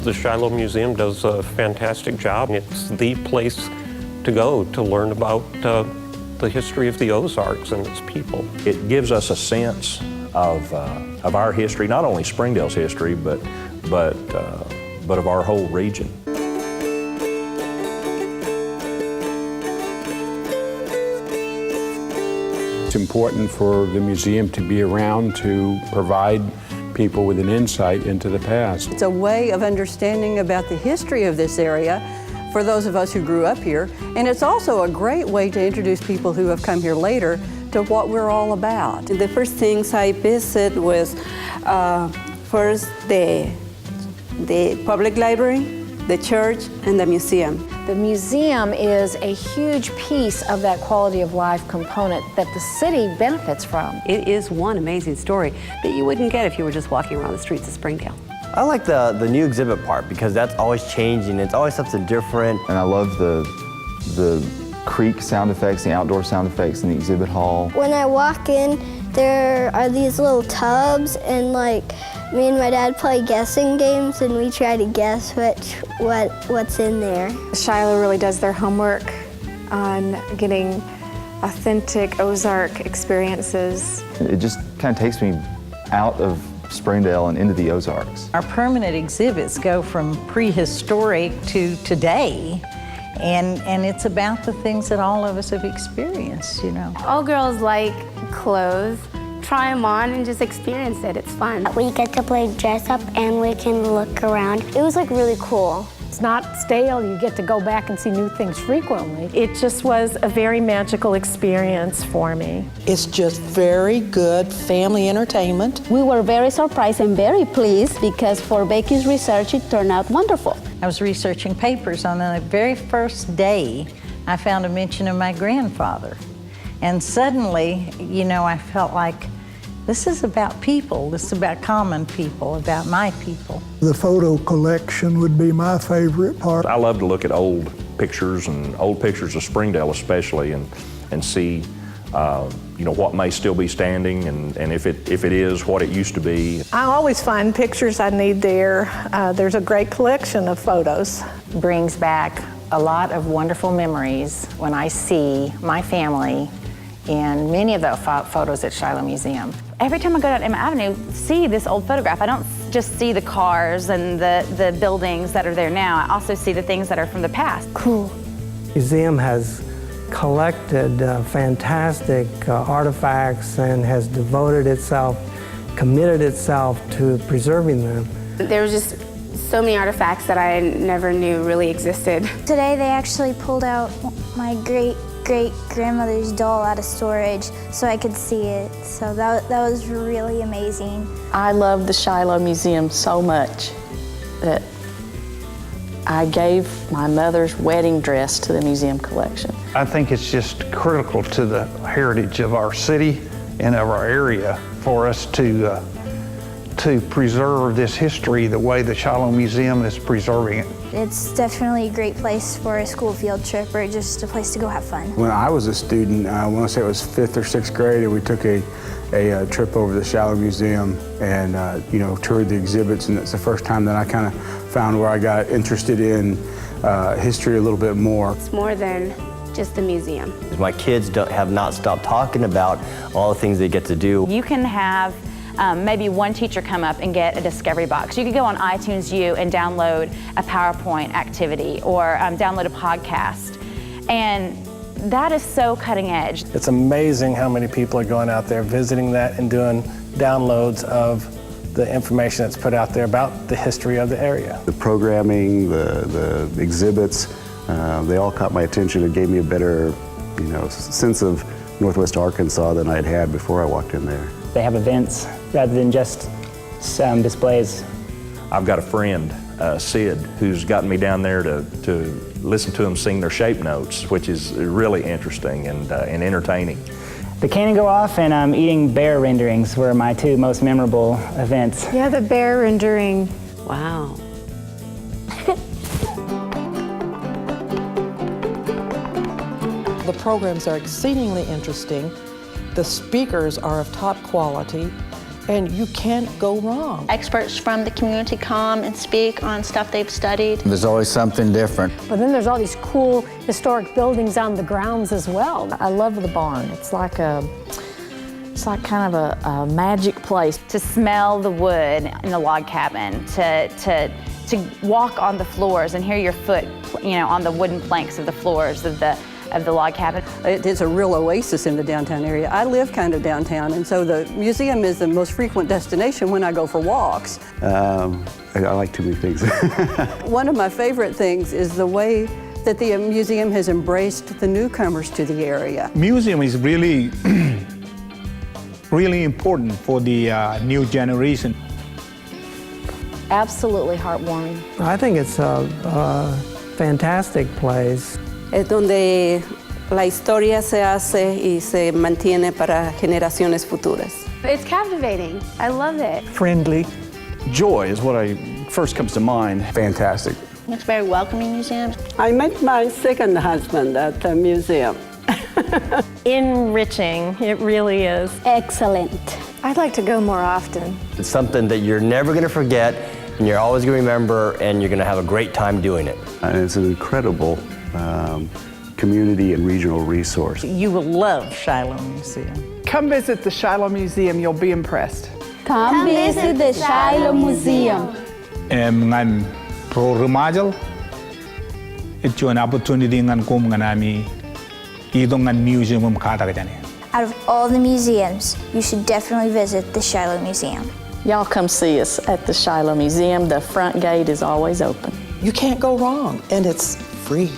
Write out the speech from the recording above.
the Shiloh Museum does a fantastic job. It's the place to go to learn about the history of the Ozarks and its people. It gives us a sense of our history, not only Springdale's history, but of our whole region. It's important for the museum to be around to provide people with an insight into the past. It's a way of understanding about the history of this area for those of us who grew up here, and it's also a great way to introduce people who have come here later to what we're all about. The first things I visited was first the public library, the church, and the museum. The museum is a huge piece of that quality of life component that the city benefits from. It is one amazing story that you wouldn't get if you were just walking around the streets of Springdale. I like the new exhibit part because that's always changing. It's always something different. And I love the creek sound effects, the outdoor sound effects in the exhibit hall. When I walk in, there are these little tubs, and like me and my dad play guessing games, and we try to guess what's in there. Shiloh really does their homework on getting authentic Ozark experiences. It just kind of takes me out of Springdale and into the Ozarks. Our permanent exhibits go from prehistoric to today, and it's about the things that all of us have experienced, you know. All girls like clothes. Try them on and just experience it. It's fun. We get to play dress up and we can look around. It was like really cool. It's not stale, you get to go back and see new things frequently. It just was a very magical experience for me. It's just very good family entertainment. We were very surprised and very pleased because for Becky's research, it turned out wonderful. I was researching papers on the very first day I found a mention of my grandfather. And suddenly, you know, I felt like this is about people. This is about common people, about my people. The photo collection would be my favorite part. I love to look at old pictures of Springdale especially, and see you know, what may still be standing, and if it is what it used to be. I always find pictures I need there. There's a great collection of photos. Brings back a lot of wonderful memories when I see my family in many of the photos at Shiloh Museum. Every time I go down Emma Avenue, see this old photograph. I don't just see the cars and the buildings that are there now. I also see the things that are from the past. Cool. The museum has collected fantastic artifacts and has devoted itself, committed itself to preserving them. There was just so many artifacts that I never knew really existed. Today they actually pulled out my great-grandmother's doll out of storage so I could see it. So that was really amazing. I love the Shiloh Museum so much that I gave my mother's wedding dress to the museum collection. I think it's just critical to the heritage of our city and of our area for us to preserve this history the way the Shiloh Museum is preserving it. It's definitely a great place for a school field trip or just a place to go have fun. When I was a student, I want to say it was 5th or 6th grade, and we took a trip over to the Shiloh Museum and you know, toured the exhibits, and it's the first time that I kind of found where I got interested in history a little bit more. It's more than just a museum. My kids have not stopped talking about all the things they get to do. You can have maybe one teacher come up and get a discovery box. You could go on iTunes U and download a PowerPoint activity or download a podcast. And that is so cutting edge. It's amazing how many people are going out there visiting that and doing downloads of the information that's put out there about the history of the area. The programming, the exhibits, they all caught my attention and gave me a better, you know, sense of Northwest Arkansas than I'd had before I walked in there. They have events rather than just some displays. I've got a friend, Sid, who's gotten me down there to listen to them sing their shape notes, which is really interesting and entertaining. The cannon go off and eating bear renderings were my two most memorable events. Yeah, the bear rendering. Wow. The programs are exceedingly interesting. The speakers are of top quality, and you can't go wrong. Experts from the community come and speak on stuff they've studied. There's always something different. But then there's all these cool historic buildings on the grounds as well. I love the barn. It's like kind of a magic place. To smell the wood in the log cabin, to walk on the floors and hear your foot, on the wooden planks of the floors of the log cabin. It's a real oasis in the downtown area. I live kind of downtown, and so the museum is the most frequent destination when I go for walks. I like too many things. One of my favorite things is the way that the museum has embraced the newcomers to the area. Museum is really, really important for the new generation. Absolutely heartwarming. I think it's a fantastic place. Es donde la historia se hace y se mantiene para generaciones futuras. It's captivating. I love it. Friendly. Joy is what first comes to mind. Fantastic. It's a very welcoming museum. I met my second husband at the museum. Enriching, it really is. Excellent. I'd like to go more often. It's something that you're never going to forget, and you're always going to remember, and you're going to have a great time doing it. And it's an incredible community and regional resource. You will love Shiloh Museum. Come visit the Shiloh Museum. You'll be impressed. Come visit the Shiloh Museum. Ngan pro remaja, it's an opportunity ngan kum nganami idong ngan museum kata kajani. Out of all the museums, you should definitely visit the Shiloh Museum. Y'all come see us at the Shiloh Museum. The front gate is always open. You can't go wrong, and it's free.